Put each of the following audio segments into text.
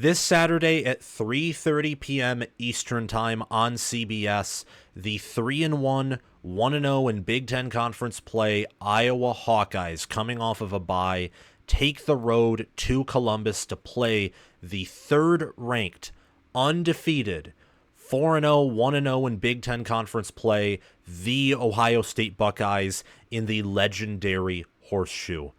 This Saturday at 3:30 p.m. Eastern Time on CBS, the 3-1, 1-0 in Big Ten Conference play Iowa Hawkeyes, coming off of a bye, take the road to Columbus to play the third-ranked, undefeated, 4-0, 1-0 in Big Ten Conference play, the Ohio State Buckeyes in the legendary Horseshoe.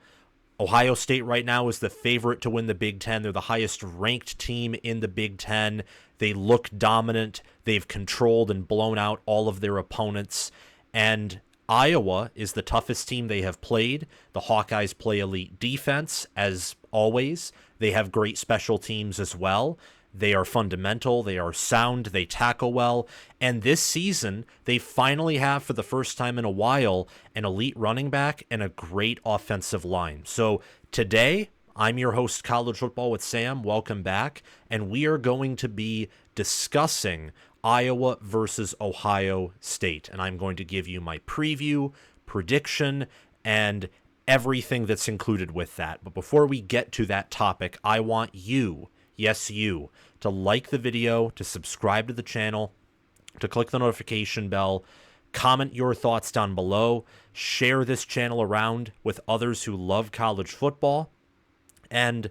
Ohio State right now is the favorite to win the Big Ten. They're the highest ranked team in the Big Ten. They look dominant. They've controlled and blown out all of their opponents. And Iowa is the toughest team they have played. The Hawkeyes play elite defense, as always. They have great special teams as well. They are fundamental, they are sound, they tackle well, and this season, they finally have, for the first time in a while, an elite running back and a great offensive line. So today, I'm your host, College Football with Sam. Welcome back, and we are going to be discussing Iowa versus Ohio State, and I'm going to give you my preview, prediction, and everything that's included with that. But before we get to that topic, I want you, yes, you, to like the video, to subscribe to the channel, to click the notification bell, comment your thoughts down below, share this channel around with others who love college football, and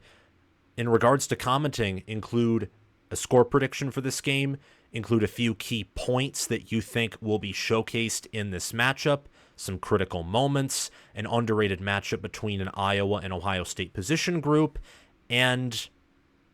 in regards to commenting, include a score prediction for this game, include a few key points that you think will be showcased in this matchup, some critical moments, an underrated matchup between an Iowa and Ohio State position group, and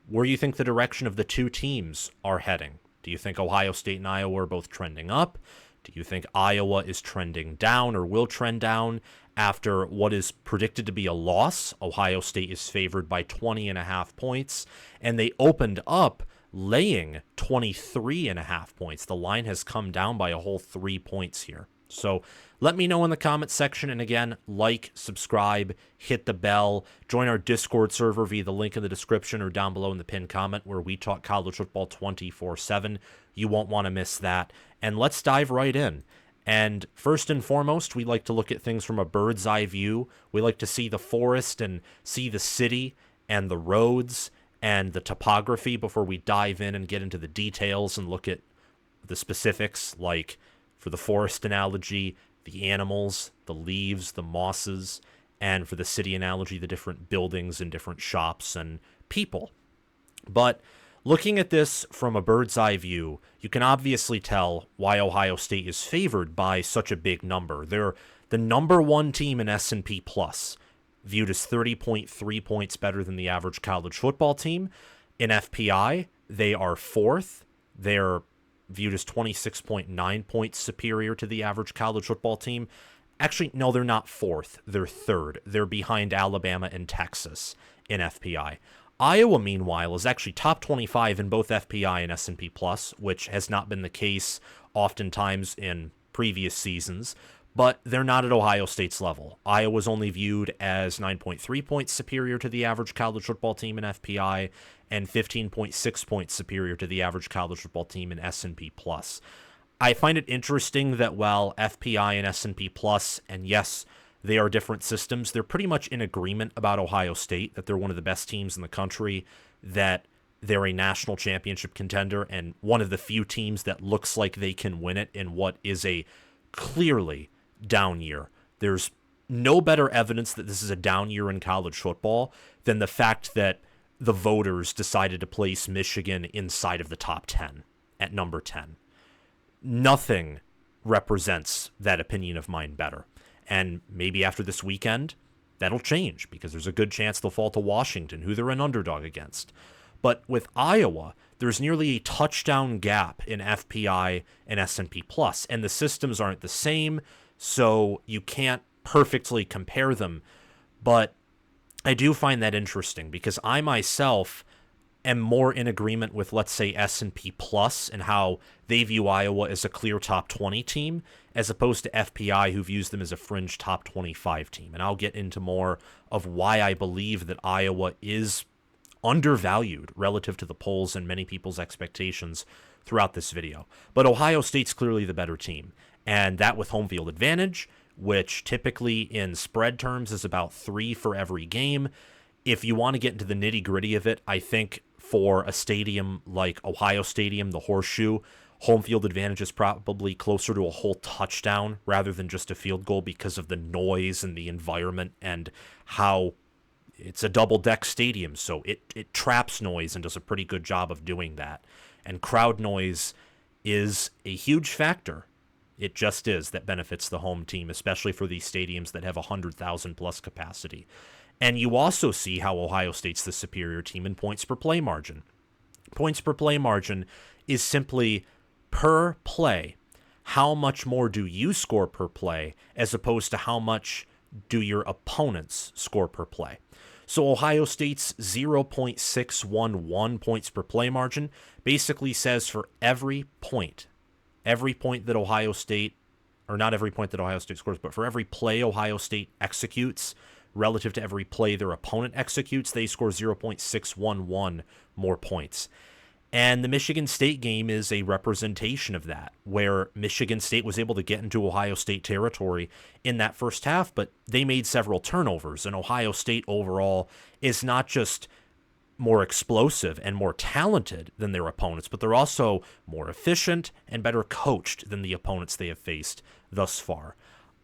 where you think the direction of the two teams are heading. Do you think Ohio State and Iowa are both trending up? Do you think Iowa is trending down or will trend down after what is predicted to be a loss? Ohio State is favored by 20.5 points, and they opened up laying 23.5 points. The line has come down by a whole 3 points here. So let me know in the comments section. And again, like, subscribe, hit the bell, join our Discord server via the link in the description or down below in the pinned comment where we talk college football 24/7. You won't want to miss that. And let's dive right in. And first and foremost, we like to look at things from a bird's eye view. We like to see the forest and see the city and the roads and the topography before we dive in and get into the details and look at the specifics, like for the forest analogy, the animals, the leaves, the mosses, and for the city analogy, the different buildings and different shops and people. But looking at this from a bird's eye view, you can obviously tell why Ohio State is favored by such a big number. They're the number one team in S&P Plus, viewed as 30.3 points better than the average college football team. In FPI, they are fourth. They're viewed as 26.9 points superior to the average college football team. Actually, no, they're not fourth. They're third. They're behind Alabama and Texas in FPI. Iowa, meanwhile, is actually top 25 in both FPI and S&P Plus, which has not been the case oftentimes in previous seasons, but they're not at Ohio State's level. Iowa's only viewed as 9.3 points superior to the average college football team in FPI and 15.6 points superior to the average college football team in S&P Plus. I find it interesting that while FPI and S&P Plus, and yes, they are different systems, they're pretty much in agreement about Ohio State, that they're one of the best teams in the country, that they're a national championship contender, and one of the few teams that looks like they can win it in what is a clearly down year. There's no better evidence that this is a down year in college football than the fact that the voters decided to place Michigan inside of the top 10 at number 10. Nothing represents that opinion of mine better. And maybe after this weekend, that'll change because there's a good chance they'll fall to Washington, who they're an underdog against. But with Iowa, there's nearly a touchdown gap in FPI and S&P Plus, and the systems aren't the same, so you can't perfectly compare them. But I do find that interesting because I myself am more in agreement with, let's say, S&P Plus and how they view Iowa as a clear top 20 team, as opposed to FPI, who views them as a fringe top 25 team. And I'll get into more of why I believe that Iowa is undervalued relative to the polls and many people's expectations throughout this video. But Ohio State's clearly the better team, and that with home field advantage, which typically in spread terms is about 3 for every game. If you want to get into the nitty-gritty of it, I think for a stadium like Ohio Stadium, the Horseshoe, home field advantage is probably closer to a whole touchdown rather than just a field goal because of the noise and the environment and how it's a double-deck stadium, so it traps noise and does a pretty good job of doing that. And crowd noise is a huge factor. It just is that benefits the home team, especially for these stadiums that have 100,000-plus capacity. And you also see how Ohio State's the superior team in points per play margin. Points per play margin is simply per play. How much more do you score per play as opposed to how much do your opponents score per play? So Ohio State's 0.611 points per play margin basically says for every point that Ohio State, or not every point that Ohio State scores, but for every play Ohio State executes relative to every play their opponent executes, they score 0.611 more points. And the Michigan State game is a representation of that, where Michigan State was able to get into Ohio State territory in that first half, but they made several turnovers. And Ohio State overall is not just more explosive and more talented than their opponents, but they're also more efficient and better coached than the opponents they have faced thus far.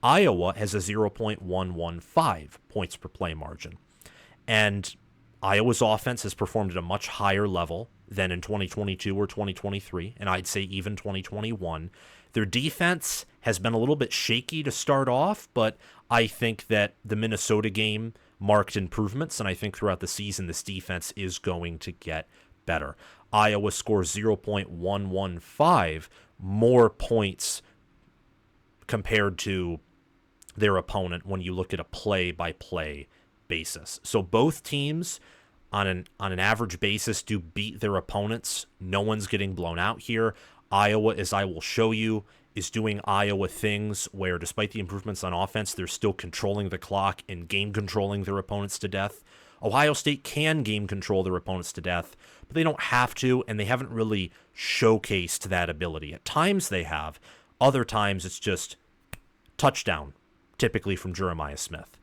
Iowa has a 0.115 points per play margin. And Iowa's offense has performed at a much higher level than in 2022 or 2023, and I'd say even 2021. Their defense has been a little bit shaky to start off, but I think that the Minnesota game marked improvements, and I think throughout the season this defense is going to get better. Iowa scores 0.115 more points compared to their opponent when you look at a play-by-play basis. So both teams on an average basis do beat their opponents. No one's getting blown out here. Iowa, as I will show you, is doing Iowa things where despite the improvements on offense, they're still controlling the clock and game controlling their opponents to death. Ohio State can game control their opponents to death, but they don't have to, and they haven't really showcased that ability. At times they have. Other times it's just touchdown, typically from Jeremiah Smith.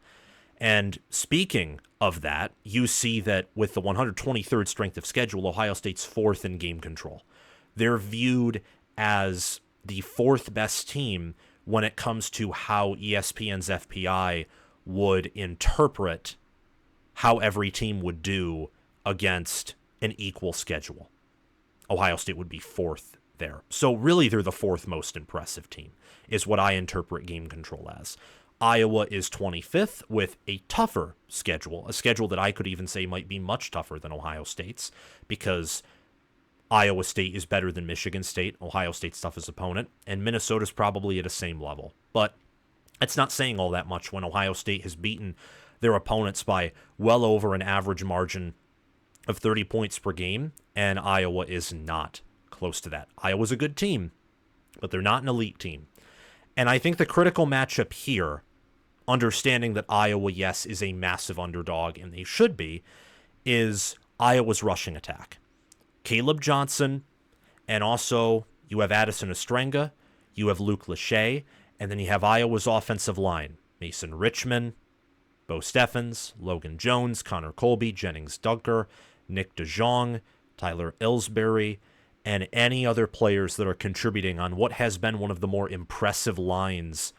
And speaking of that, you see that with the 123rd strength of schedule, Ohio State's fourth in game control. They're viewed as the fourth best team when it comes to how ESPN's FPI would interpret how every team would do against an equal schedule. Ohio State would be fourth there. So really they're the fourth most impressive team, is what I interpret game control as. Iowa is 25th with a tougher schedule, a schedule that I could even say might be much tougher than Ohio State's, because Iowa State is better than Michigan State, Ohio State's toughest opponent, and Minnesota's probably at the same level. But it's not saying all that much when Ohio State has beaten their opponents by well over an average margin of 30 points per game, and Iowa is not close to that. Iowa's a good team, but they're not an elite team. And I think the critical matchup here, understanding that Iowa, yes, is a massive underdog, and they should be, is Iowa's rushing attack. Caleb Johnson, and also you have Addison Ostrenga, you have Luke Lachey, and then you have Iowa's offensive line. Mason Richman, Bo Steffens, Logan Jones, Connor Colby, Jennings Dunker, Nick DeJong, Tyler Ellsbury, and any other players that are contributing on what has been one of the more impressive lines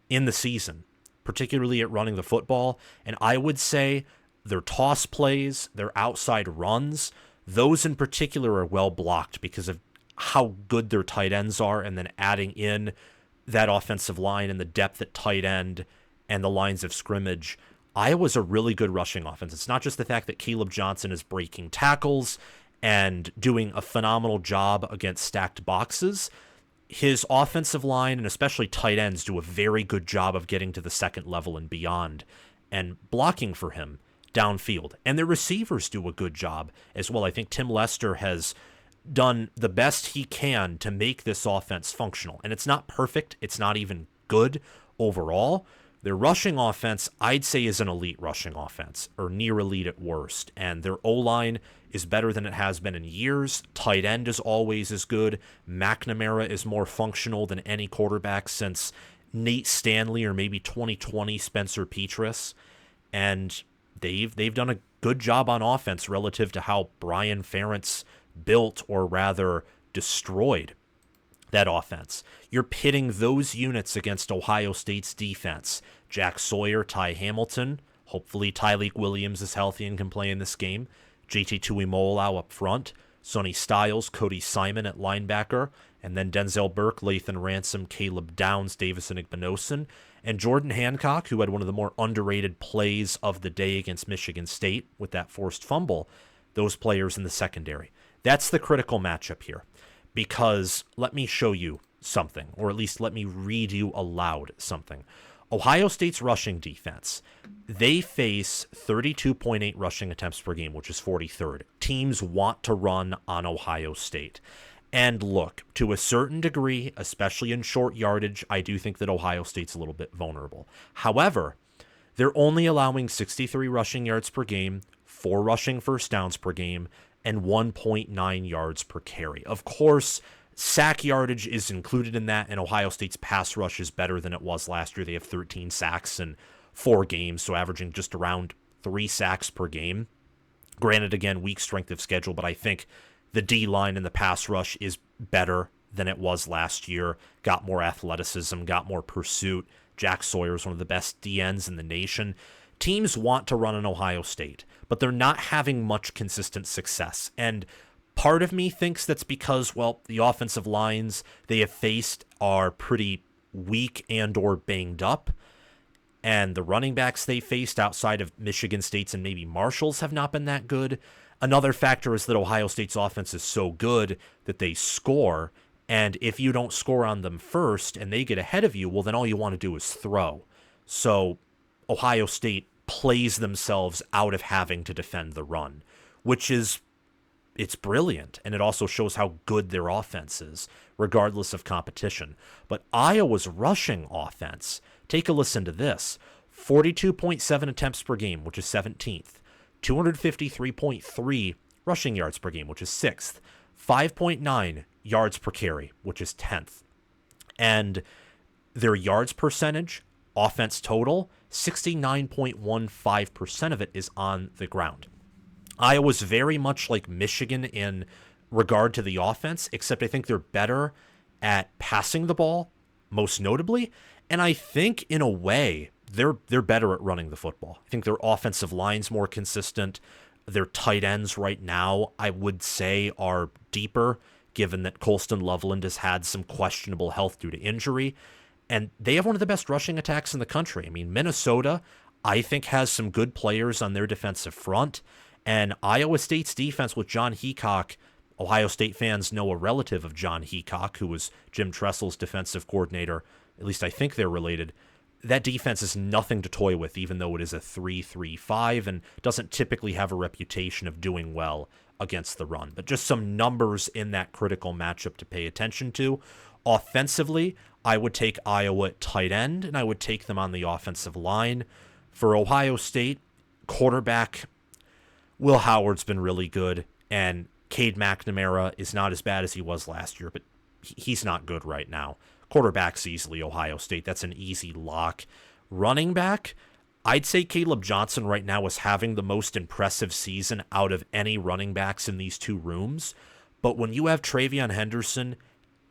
in the season, particularly at running the football. And I would say their toss plays, their outside runs, those in particular are well blocked because of how good their tight ends are, and then adding in that offensive line and the depth at tight end and the lines of scrimmage. Iowa's a really good rushing offense. It's not just the fact that Caleb Johnson is breaking tackles and doing a phenomenal job against stacked boxes. His offensive line and especially tight ends do a very good job of getting to the second level and beyond and blocking for him downfield. And their receivers do a good job as well. I think Tim Lester has done the best he can to make this offense functional. And it's not perfect. It's not even good overall. Their rushing offense, I'd say, is an elite rushing offense, or near elite at worst. And their O-line is better than it has been in years. Tight end is always as good. McNamara is more functional than any quarterback since Nate Stanley or maybe 2020 Spencer Petras. And they've done a good job on offense relative to how Brian Ferentz built, or rather destroyed, that offense. You're pitting those units against Ohio State's defense. Jack Sawyer, Ty Hamilton. Hopefully Tyleik Williams is healthy and can play in this game. JT Tuimoloau up front. Sonny Styles, Cody Simon at linebacker. And then Denzel Burke, Lathan Ransom, Caleb Downs, Davison Igbinosun. And Jordan Hancock, who had one of the more underrated plays of the day against Michigan State with that forced fumble. Those players in the secondary. That's the critical matchup here. Because let me show you something, or at least let me read you aloud something. Ohio State's rushing defense, they face 32.8 rushing attempts per game, which is 43rd. Teams want to run on Ohio State. And look, to a certain degree, especially in short yardage, I do think that Ohio State's a little bit vulnerable. However, they're only allowing 63 rushing yards per game, 4 rushing first downs per game, and 1.9 yards per carry. Of course, sack yardage is included in that, and Ohio State's pass rush is better than it was last year. They have 13 sacks in 4 games, so averaging just around 3 sacks per game. Granted, again, weak strength of schedule, but I think the D-line and the pass rush is better than it was last year. Got more athleticism, got more pursuit. Jack Sawyer is one of the best DNs in the nation. Teams want to run on Ohio State, but they're not having much consistent success. And part of me thinks that's because, well, the offensive lines they have faced are pretty weak and or banged up. And the running backs they faced outside of Michigan State's and maybe Marshall's have not been that good. Another factor is that Ohio State's offense is so good that they score. And if you don't score on them first and they get ahead of you, well, then all you want to do is throw. So Ohio State plays themselves out of having to defend the run, which is, it's brilliant. And it also shows how good their offense is, regardless of competition. But Iowa's rushing offense, take a listen to this, 42.7 attempts per game, which is 17th, 253.3 rushing yards per game, which is 6th, 5.9 yards per carry, which is 10th. And their yards percentage, offense total, 69.15% of it is on the ground. Iowa's very much like Michigan in regard to the offense, except I think they're better at passing the ball, most notably. And I think in a way, they're better at running the football. I think their offensive line's more consistent. Their tight ends right now, I would say, are deeper, given that Colston Loveland has had some questionable health due to injury. And they have one of the best rushing attacks in the country. I mean, Minnesota, I think, has some good players on their defensive front. And Iowa State's defense with John Heacock, Ohio State fans know a relative of John Heacock, who was Jim Tressel's defensive coordinator. At least I think they're related. That defense is nothing to toy with, even though it is a 3-3-5 and doesn't typically have a reputation of doing well against the run. But just some numbers in that critical matchup to pay attention to. Offensively, I would take Iowa at tight end, and I would take them on the offensive line. For Ohio State, quarterback, Will Howard's been really good, and Cade McNamara is not as bad as he was last year, but he's not good right now. Quarterback's easily Ohio State. That's an easy lock. Running back, I'd say Caleb Johnson right now is having the most impressive season out of any running backs in these two rooms. But when you have Travion Henderson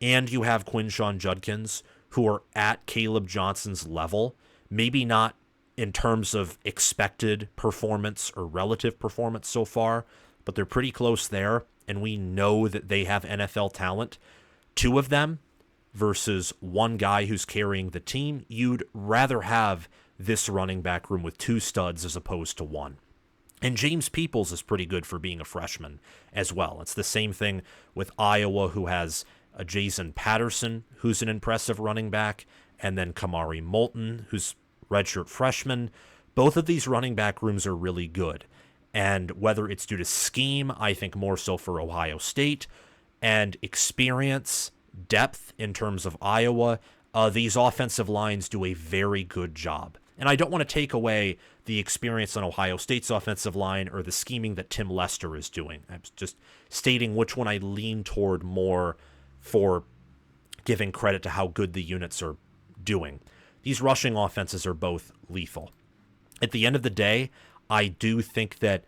and you have Quinshon Judkins, who are at Caleb Johnson's level, maybe not in terms of expected performance or relative performance so far, but they're pretty close there, and we know that they have NFL talent. 2 of them versus 1 guy who's carrying the team, you'd rather have this running back room with 2 studs as opposed to 1. And James Peoples is pretty good for being a freshman as well. It's the same thing with Iowa, who has a Jason Patterson, who's an impressive running back, and then Kamari Moulton, who's redshirt freshman. Both of these running back rooms are really good. And whether it's due to scheme, I think more so for Ohio State, and experience, depth in terms of Iowa, these offensive lines do a very good job. And I don't want to take away the experience on Ohio State's offensive line or the scheming that Tim Lester is doing. I'm just stating which one I lean toward more for giving credit to how good the units are doing. These rushing offenses are both lethal. At the end of the day, I do think that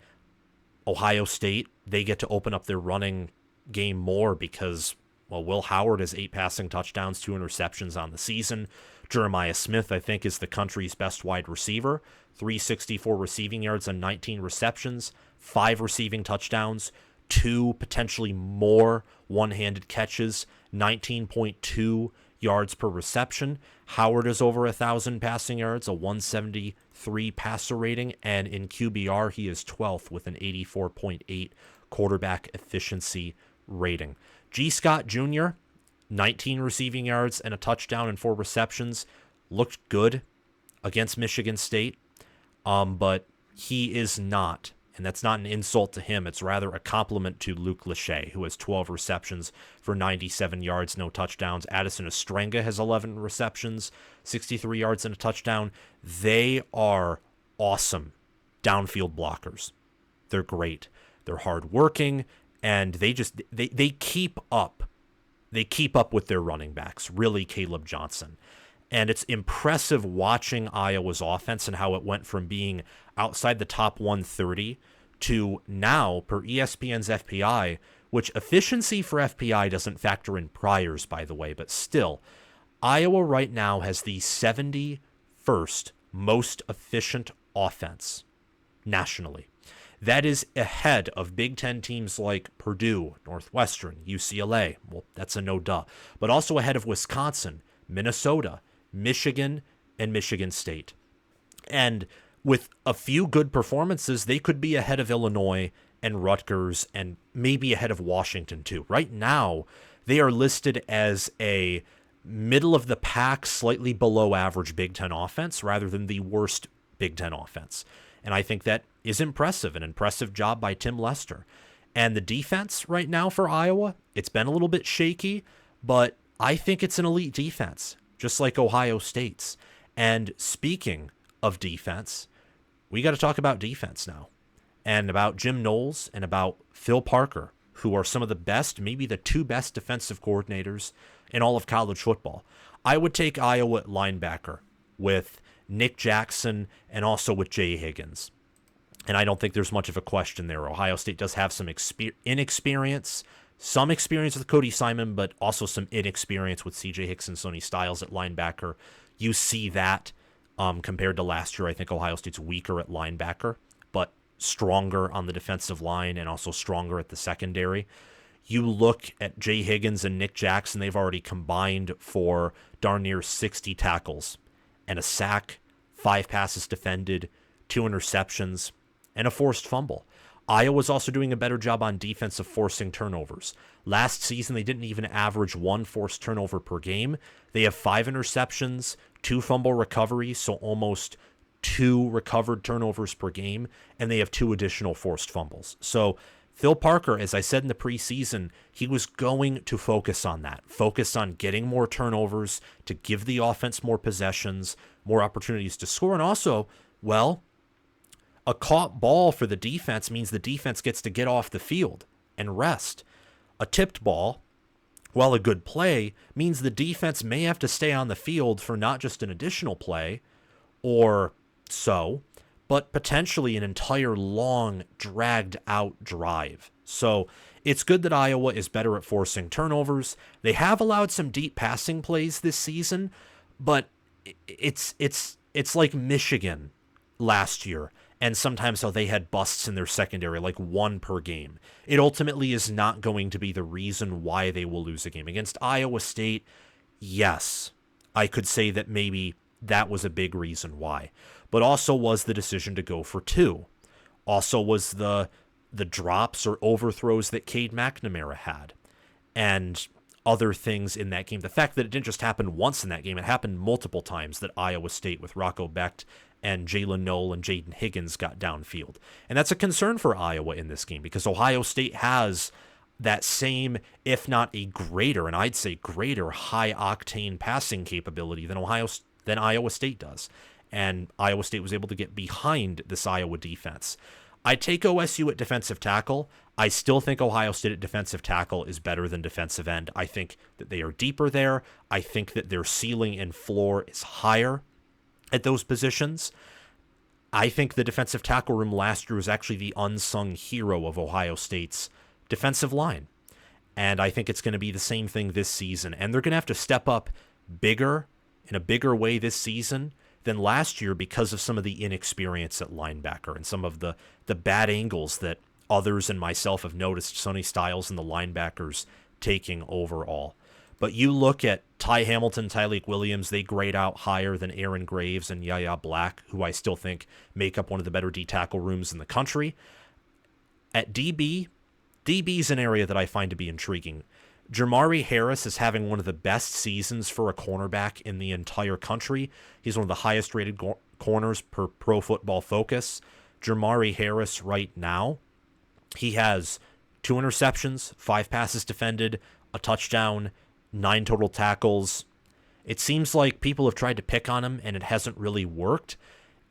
Ohio State, they get to open up their running game more because, well, Will Howard has 8 passing touchdowns, 2 interceptions on the season. Jeremiah Smith, I think, is the country's best wide receiver. 364 receiving yards on 19 receptions, 5 receiving touchdowns, 2 potentially more one-handed catches, 19.2 yards per reception. Howard is over 1,000 passing yards, a 173 passer rating, and in QBR, he is 12th with an 84.8 quarterback efficiency rating. G. Scott Jr., 19 receiving yards and a touchdown and 4 receptions, looked good against Michigan State, but he is not, and that's not an insult to him, it's rather a compliment to Luke Lachey, who has 12 receptions for 97 yards, no touchdowns. Addison Ostrenga has 11 receptions, 63 yards and a touchdown. They are awesome downfield blockers. They're great. They're hardworking, and they keep up. They keep up with their running backs, really Caleb Johnson. And it's impressive watching Iowa's offense and how it went from being outside the top 130 to now, per ESPN's FPI, which efficiency for FPI doesn't factor in priors, by the way, but still, Iowa right now has the 71st most efficient offense nationally. That is ahead of Big Ten teams like Purdue, Northwestern, UCLA. Well, that's a no duh. But also ahead of Wisconsin, Minnesota, Michigan, and Michigan State. And with a few good performances, they could be ahead of Illinois and Rutgers and maybe ahead of Washington too. Right now, they are listed as a middle-of-the-pack, slightly below average Big Ten offense rather than the worst Big Ten offense. And I think that is impressive, an impressive job by Tim Lester. And the defense right now for Iowa, it's been a little bit shaky, but I think it's an elite defense, just like Ohio State's. And speaking of defense, we got to talk about defense now, and about Jim Knowles and about Phil Parker, who are some of the best, maybe the 2 best defensive coordinators in all of college football. I would take Iowa at linebacker with Nick Jackson and also with Jay Higgins. And I don't think there's much of a question there. Ohio State does have some inexperience, some experience with Cody Simon, but also some inexperience with CJ Hicks and Sonny Styles at linebacker. You see that compared to last year. I think Ohio State's weaker at linebacker, but stronger on the defensive line and also stronger at the secondary. You look at Jay Higgins and Nick Jackson, they've already combined for darn near 60 tackles and a sack, 5 passes defended, 2 interceptions, and a forced fumble. Iowa's also doing a better job on defense of forcing turnovers. Last season, they didn't even average 1 forced turnover per game. They have 5 interceptions, 2 fumble recoveries, so almost 2 recovered turnovers per game, and they have 2 additional forced fumbles. So Phil Parker, as I said in the preseason, he was going to focus on that, focus on getting more turnovers to give the offense more possessions, more opportunities to score, and also, well, a caught ball for the defense means the defense gets to get off the field and rest. A tipped ball, while a good play, means the defense may have to stay on the field for not just an additional play or so, but potentially an entire long, dragged-out drive. So it's good that Iowa is better at forcing turnovers. They have allowed some deep passing plays this season, but it's like Michigan last year, and sometimes how they had busts in their secondary, like 1 per game. It ultimately is not going to be the reason why they will lose a game. Against Iowa State, yes, I could say that maybe that was a big reason why. But also was the decision to go for 2. Also was the drops or overthrows that Cade McNamara had. And other things in that game. The fact that it didn't just happen once in that game, it happened multiple times that Iowa State with Rocco Becht and Jalen Noel and Jaden Higgins got downfield. And that's a concern for Iowa in this game because Ohio State has that same, if not a greater, and I'd say greater, high-octane passing capability than Iowa State does. And Iowa State was able to get behind this Iowa defense. I take OSU at defensive tackle. I still think Ohio State at defensive tackle is better than defensive end. I think that they are deeper there. I think that their ceiling and floor is higher at those positions. I think the defensive tackle room last year was actually the unsung hero of Ohio State's defensive line. And I think it's going to be the same thing this season. And they're going to have to step up bigger, in a bigger way this season than last year because of some of the inexperience at linebacker and some of the bad angles that others and myself have noticed Sonny Styles and the linebackers taking overall. But you look at Ty Hamilton, Tyleik Williams, they grade out higher than Aaron Graves and Yaya Black, who I still think make up one of the better D-tackle rooms in the country. At DB is an area that I find to be intriguing. Jermari Harris is having one of the best seasons for a cornerback in the entire country. He's one of the highest rated corners per Pro Football Focus. Jermari Harris right now, he has 2 interceptions, 5 passes defended, a touchdown, 9 total tackles. It seems like people have tried to pick on him and it hasn't really worked.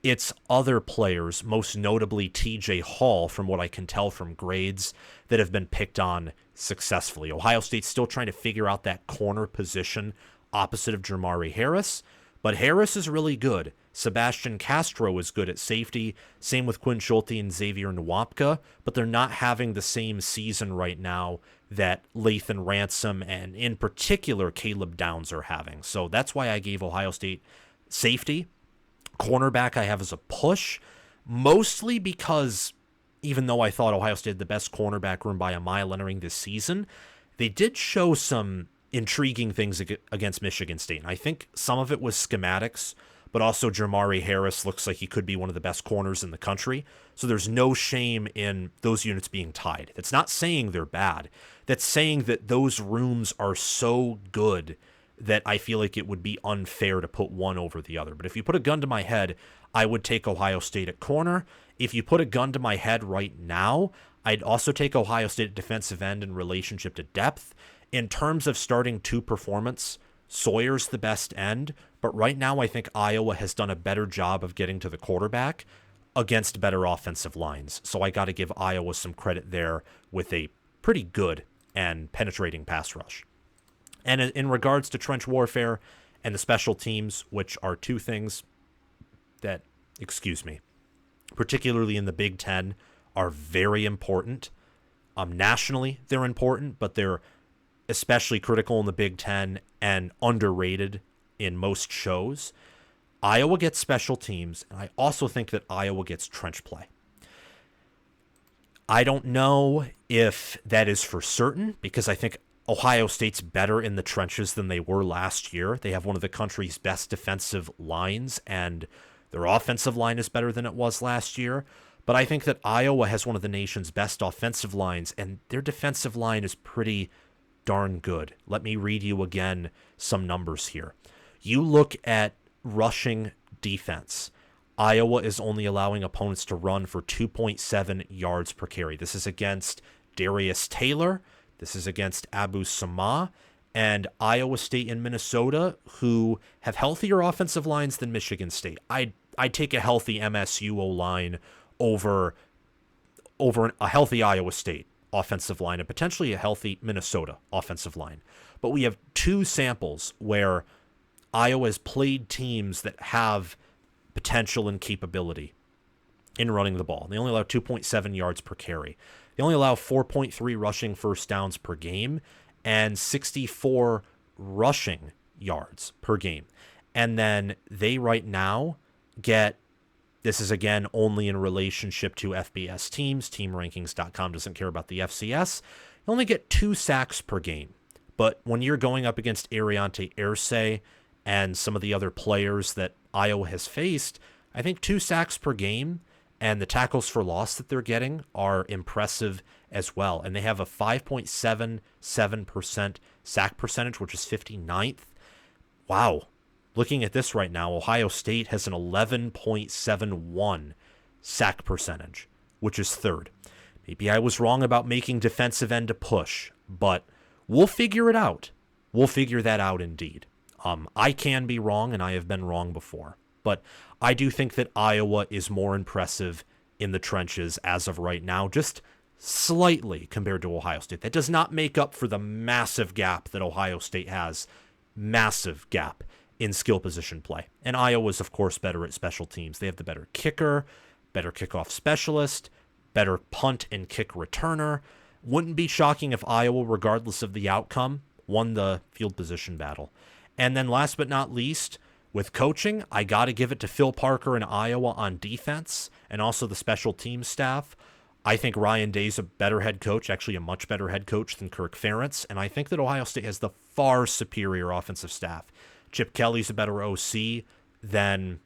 It's other players, most notably TJ Hall, from what I can tell from grades, that have been picked on successfully. Ohio State's still trying to figure out that corner position opposite of Jermari Harris, but Harris is really good. Sebastian Castro is good at safety, same with Quinn Schulte and Xavier Nwapka, but they're not having the same season right now that Lathan Ransom and in particular Caleb Downs are having. So that's why I gave Ohio State safety. Cornerback I have as a push, mostly because even though I thought Ohio State had the best cornerback room by a mile entering this season, they did show some intriguing things against Michigan State. And I think some of it was schematics, but also Jermari Harris looks like he could be one of the best corners in the country. So there's no shame in those units being tied. That's not saying they're bad. That's saying that those rooms are so good that I feel like it would be unfair to put one over the other. But if you put a gun to my head, I would take Ohio State at corner. If you put a gun to my head right now, I'd also take Ohio State at defensive end in relationship to depth. In terms of starting 2 performance, Sawyer's the best end, but right now I think Iowa has done a better job of getting to the quarterback against better offensive lines. So I got to give Iowa some credit there with a pretty good and penetrating pass rush. And in regards to trench warfare and the special teams, which are 2 things that, particularly in the Big Ten, are very important. Nationally, they're important, but they're especially critical in the Big Ten and underrated in most shows. Iowa gets special teams, and I also think that Iowa gets trench play. I don't know if that is for certain, because I think Ohio State's better in the trenches than they were last year. They have one of the country's best defensive lines, and their offensive line is better than it was last year. But I think that Iowa has one of the nation's best offensive lines, and their defensive line is pretty darn good. Let me read you again some numbers here. You look at rushing defense. Iowa is only allowing opponents to run for 2.7 yards per carry. This is against Darius Taylor. This is against Abu Sama, and Iowa State and Minnesota, who have healthier offensive lines than Michigan State. I'd take a healthy MSU O-line over a healthy Iowa State offensive line and potentially a healthy Minnesota offensive line. But we have 2 samples where Iowa has played teams that have potential and capability in running the ball. They only allow 2.7 yards per carry. They only allow 4.3 rushing first downs per game and 64 rushing yards per game. And then they right now get, this is again only in relationship to FBS teams, teamrankings.com doesn't care about the FCS, they only get 2 sacks per game. But when you're going up against Ariante Irsay and some of the other players that Iowa has faced, I think 2 sacks per game and the tackles for loss that they're getting are impressive as well. And they have a 5.77% sack percentage, which is 59th. Wow. Looking at this right now, Ohio State has an 11.71 sack percentage, which is 3rd. Maybe I was wrong about making defensive end a push, but we'll figure it out. We'll figure that out indeed. I can be wrong, and I have been wrong before. But I do think that Iowa is more impressive in the trenches as of right now, just slightly compared to Ohio State. That does not make up for the massive gap that Ohio State has. Massive gap in skill position play. And Iowa's, of course, better at special teams. They have the better kicker, better kickoff specialist, better punt and kick returner. Wouldn't be shocking if Iowa, regardless of the outcome, won the field position battle. And then last but not least, with coaching, I got to give it to Phil Parker in Iowa on defense and also the special teams staff. I think Ryan Day's a better head coach, actually a much better head coach than Kirk Ferentz, and I think that Ohio State has the far superior offensive staff. Chip Kelly's a better OC than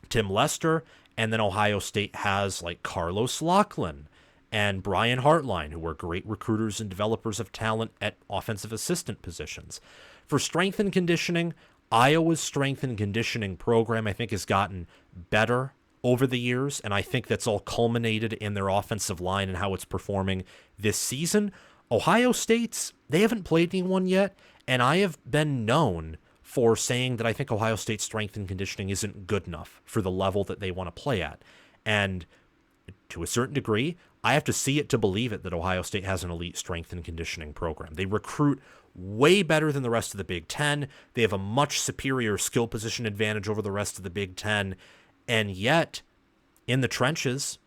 Tim Lester, and then Ohio State has like Carlos Loughlin and Brian Hartline, who are great recruiters and developers of talent at offensive assistant positions. For strength and conditioning, Iowa's strength and conditioning program, I think, has gotten better over the years, and I think that's all culminated in their offensive line and how it's performing this season. Ohio State's, they haven't played anyone yet, and I have been known for saying that I think Ohio State's strength and conditioning isn't good enough for the level that they want to play at. And to a certain degree, I have to see it to believe it that Ohio State has an elite strength and conditioning program. They recruit way better than the rest of the Big Ten. They have a much superior skill position advantage over the rest of the Big Ten. And yet, in the trenches,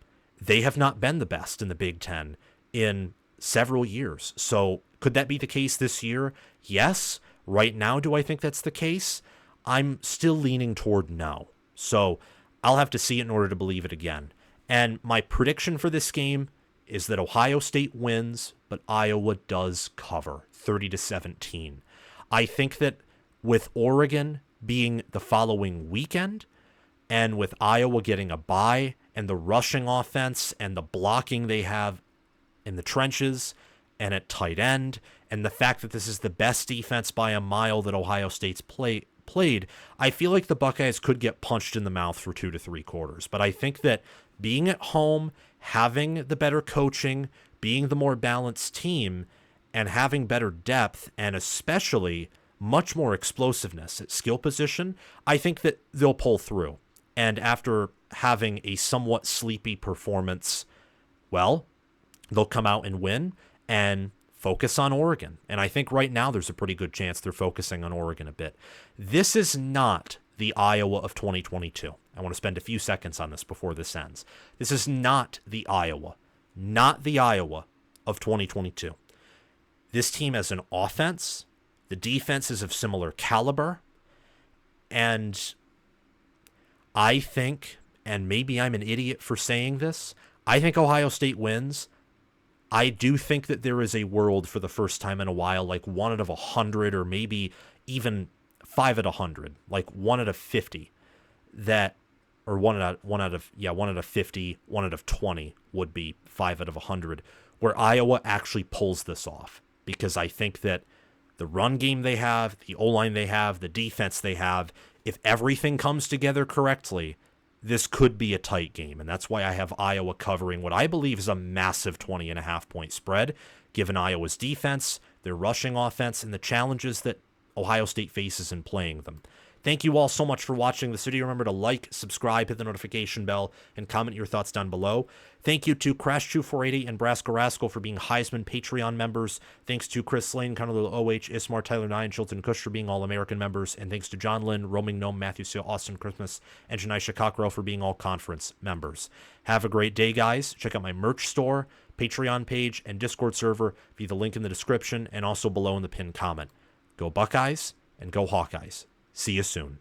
they have not been the best in the Big Ten in several years. So could that be the case this year? Yes. Right now, do I think that's the case? I'm still leaning toward no. So I'll have to see it in order to believe it again. And my prediction for this game is that Ohio State wins, but Iowa does cover 30-17. I think that with Oregon being the following weekend, and with Iowa getting a bye, and the rushing offense and the blocking they have in the trenches and at tight end, and the fact that this is the best defense by a mile that Ohio State's played, I feel like the Buckeyes could get punched in the mouth for 2 to 3 quarters. But I think that being at home, having the better coaching, being the more balanced team, and having better depth, and especially much more explosiveness at skill position, I think that they'll pull through. And after having a somewhat sleepy performance, well, they'll come out and win and focus on Oregon. And I think right now there's a pretty good chance they're focusing on Oregon a bit. This is not the Iowa of 2022. I want to spend a few seconds on this before this ends. This is not the Iowa of 2022. This team has an offense. The defense is of similar caliber. And I think, and maybe I'm an idiot for saying this, I think Ohio State wins. I do think that there is a world for the first time in a while, like 1 out of 100 or maybe even 5 out of 100, like 1 out of 50, that, or 1 out of 50, 1 out of 20 would be 5 out of 100, where Iowa actually pulls this off. Because I think that the run game they have, the O-line they have, the defense they have, if everything comes together correctly, this could be a tight game. And that's why I have Iowa covering what I believe is a massive 20.5 point spread, given Iowa's defense, their rushing offense, and the challenges that Ohio State faces in playing them. Thank you all so much for watching this video. Remember to like, subscribe, hit the notification bell, and comment your thoughts down below. Thank you to Crash2480 and Brasco Rascal for being Heisman Patreon members. Thanks to Chris Lane, Connor OH, Ismar, Tyler 9, Chilton Kush for being All-American members. And thanks to John Lynn, Roaming Gnome, Matthew Seal, Austin Christmas, and Janisha Cockrell for being All-Conference members. Have a great day, guys. Check out my merch store, Patreon page, and Discord server via the link in the description and also below in the pinned comment. Go Buckeyes and go Hawkeyes. See you soon.